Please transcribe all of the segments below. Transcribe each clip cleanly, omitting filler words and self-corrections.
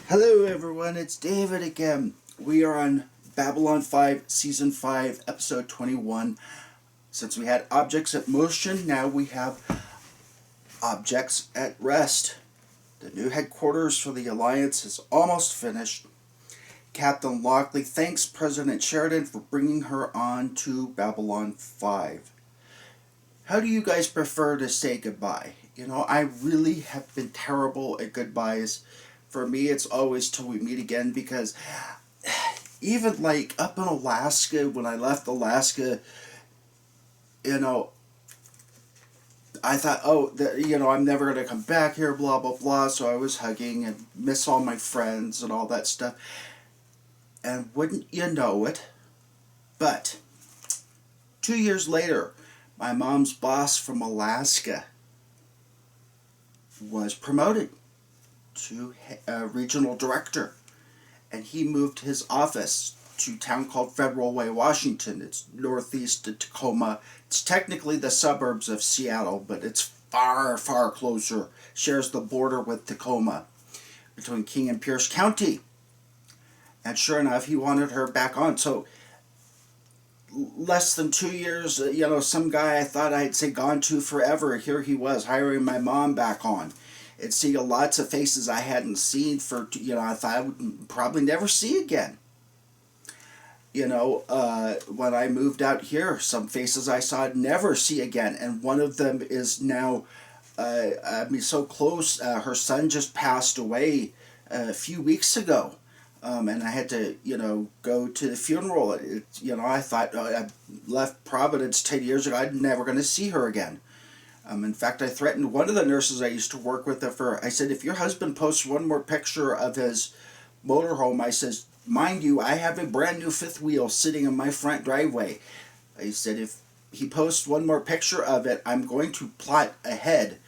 Hello everyone, it's David again. We are on Babylon 5, Season 5, Episode 21. Since we had objects at motion, now we have objects at rest. The new headquarters for the Alliance is almost finished. Captain Lockley thanks President Sheridan for bringing her on to Babylon 5. How do you guys prefer to say goodbye? I really have been terrible at goodbyes. For me, it's always till we meet again, because even like up in Alaska, when I left Alaska, I thought, I'm never going to come back here, blah, blah, blah. So I was hugging and miss all my friends and all that stuff. And wouldn't you know it, but 2 years later, my mom's boss from Alaska was promoted to regional director, and he moved his office to a town called Federal Way, Washington. It's northeast of Tacoma. It's technically the suburbs of Seattle, but it's far, far closer. Shares the border with Tacoma between King and Pierce County. And sure enough, he wanted her back on. So less than 2 years, some guy I thought I'd say gone to forever, here he was hiring my mom back on. And seeing lots of faces I hadn't seen for, I thought I would probably never see again. When I moved out here, some faces I saw I'd never see again. And one of them is now, so close. Her son just passed away a few weeks ago. And I had to, go to the funeral. I thought I left Providence 10 years ago. I'm never going to see her again. In fact, I threatened one of the nurses I used to work with. I said, if your husband posts one more picture of his motorhome, I says, mind you, I have a brand new fifth wheel sitting in my front driveway. I said, if he posts one more picture of it, I'm going to plot ahead,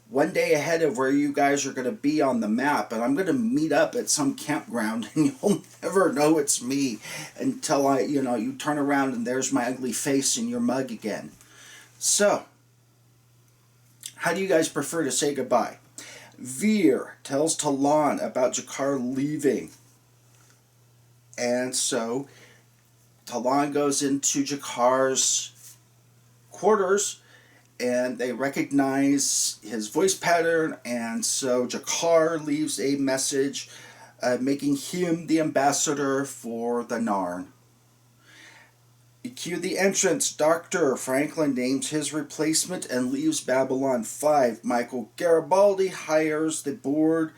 one day ahead of where you guys are going to be on the map, and I'm going to meet up at some campground, and you'll never know it's me until you turn around and there's my ugly face in your mug again. So, how do you guys prefer to say goodbye? Veer tells Talon about Jakar leaving. And so Talon goes into Jakar's quarters, and they recognize his voice pattern, and so Jakar leaves a message making him the ambassador for the Narn. You cue the entrance. Dr. Franklin names his replacement and leaves Babylon 5. Michael Garibaldi hires the board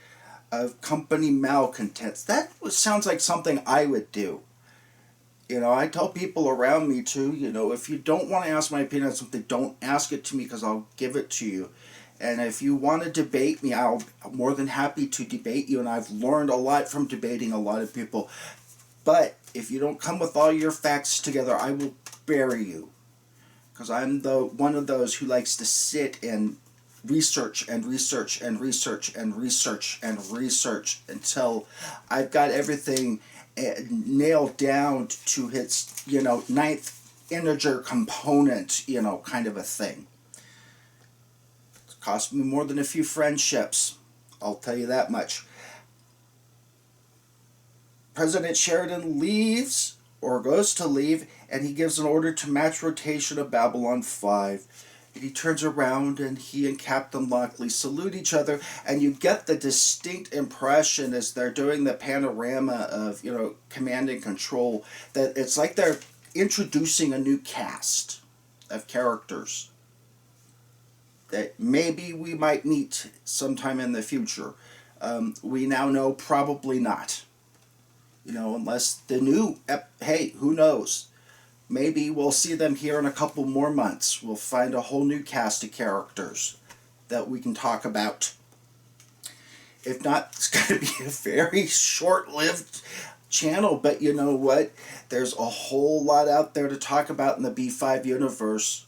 of company malcontents. That sounds like something I would do. I tell people around me too, if you don't want to ask my opinion on something, don't ask it to me, because I'll give it to you. And if you want to debate me, I'm more than happy to debate you, and I've learned a lot from debating a lot of people. But if you don't come with all your facts together, I will bury you. Because I'm one of those who likes to sit and research and research and research and research and research until I've got everything nailed down to its, ninth integer component, kind of a thing. It's cost me more than a few friendships. I'll tell you that much. President Sheridan leaves, or goes to leave, and he gives an order to match rotation of Babylon 5. And he turns around, and he and Captain Lockley salute each other, and you get the distinct impression as they're doing the panorama of, command and control, that it's like they're introducing a new cast of characters that maybe we might meet sometime in the future. We now know probably not. Unless the new, hey, who knows? Maybe we'll see them here in a couple more months. We'll find a whole new cast of characters that we can talk about. If not, it's going to be a very short-lived channel, but you know what? There's a whole lot out there to talk about in the B5 universe.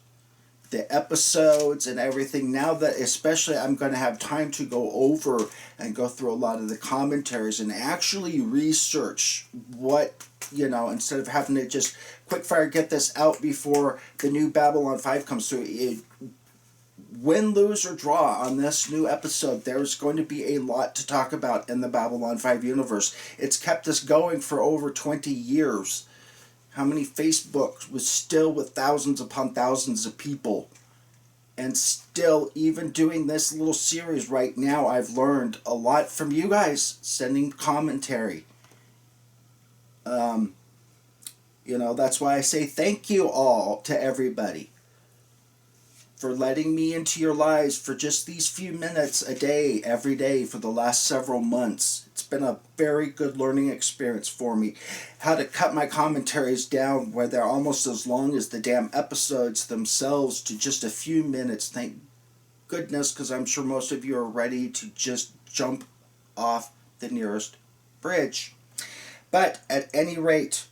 The episodes and everything. Now that especially I'm going to have time to go over and go through a lot of the commentaries and actually research what, instead of having to just quick fire get this out before the new Babylon 5 comes through. win, lose, or draw on this new episode, there's going to be a lot to talk about in the Babylon 5 universe. It's kept us going for over 20 years. How many Facebook was still with thousands upon thousands of people. And still, even doing this little series right now, I've learned a lot from you guys sending commentary. That's why I say thank you all to everybody for letting me into your lives for just these few minutes a day, every day, for the last several months. It's been a very good learning experience for me. How to cut my commentaries down where they're almost as long as the damn episodes themselves to just a few minutes. Thank goodness, because I'm sure most of you are ready to just jump off the nearest bridge. But at any rate,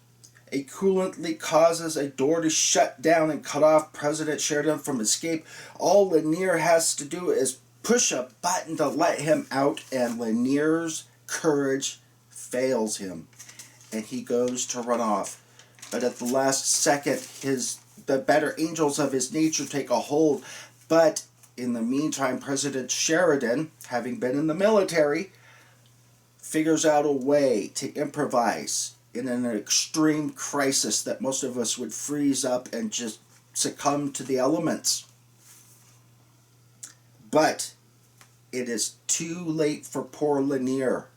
a coolant leak causes a door to shut down and cut off President Sheridan from escape. All Lanier has to do is push a button to let him out, and Lanier's courage fails him, and he goes to run off. But at the last second, the better angels of his nature take a hold. But in the meantime, President Sheridan, having been in the military, figures out a way to improvise in an extreme crisis that most of us would freeze up and just succumb to the elements. But it is too late for poor Lanier,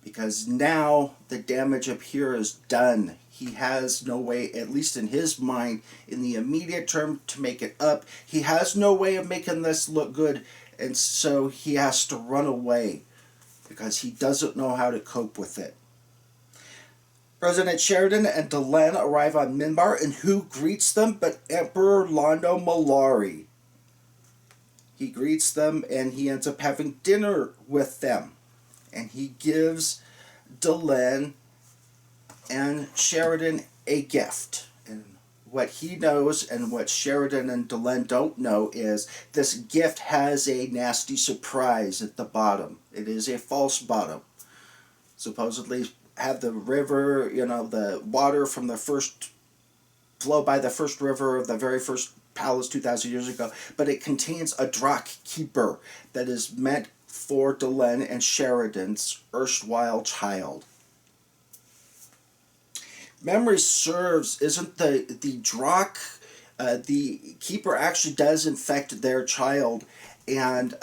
because now the damage up here is done. He has no way, at least in his mind, in the immediate term, to make it up. He has no way of making this look good, and so he has to run away because he doesn't know how to cope with it. President Sheridan and Delenn arrive on Minbar, and who greets them but Emperor Londo Mollari. He greets them, and he ends up having dinner with them. And he gives Delenn and Sheridan a gift. And what he knows and what Sheridan and Delenn don't know is this gift has a nasty surprise at the bottom. It is a false bottom. Supposedly have the river, the water from the first flow by the first river of the very first palace 2,000 years ago, but it contains a Drak keeper that is meant for Delenn and Sheridan's erstwhile child. Memory serves, isn't the Drak, the keeper actually does infect their child, and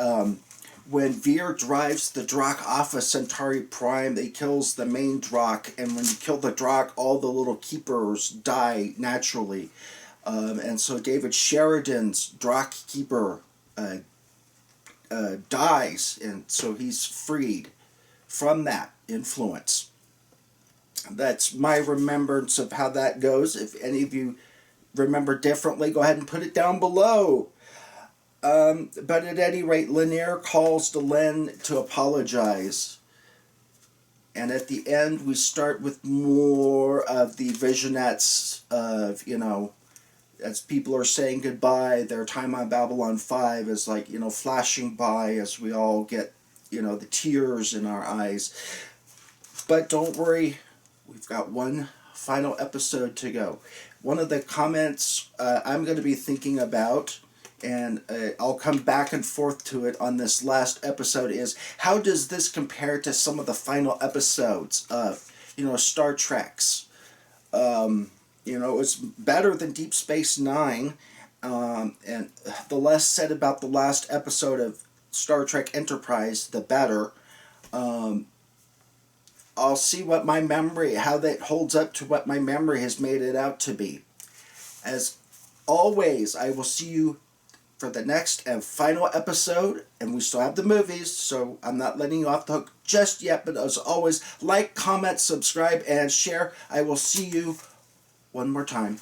when Veer drives the Drak off of Centauri Prime, they kills the main Drak, and when you kill the Drak, all the little keepers die naturally. And so David Sheridan's Drak keeper dies, and so he's freed from that influence. That's my remembrance of how that goes. If any of you remember differently, go ahead and put it down below. But at any rate, Lanier calls Delenn to apologize. And at the end, we start with more of the visionettes of, as people are saying goodbye, their time on Babylon 5 is like, flashing by as we all get, the tears in our eyes. But don't worry, we've got one final episode to go. One of the comments I'm going to be thinking about, and I'll come back and forth to it on this last episode, is how does this compare to some of the final episodes of, Star Trek's? It's better than Deep Space Nine, and the less said about the last episode of Star Trek Enterprise, the better. I'll see what my memory, how that holds up to what my memory has made it out to be. As always, I will see you for the next and final episode, and we still have the movies, so I'm not letting you off the hook just yet, but as always, like, comment, subscribe, and share. I will see you one more time.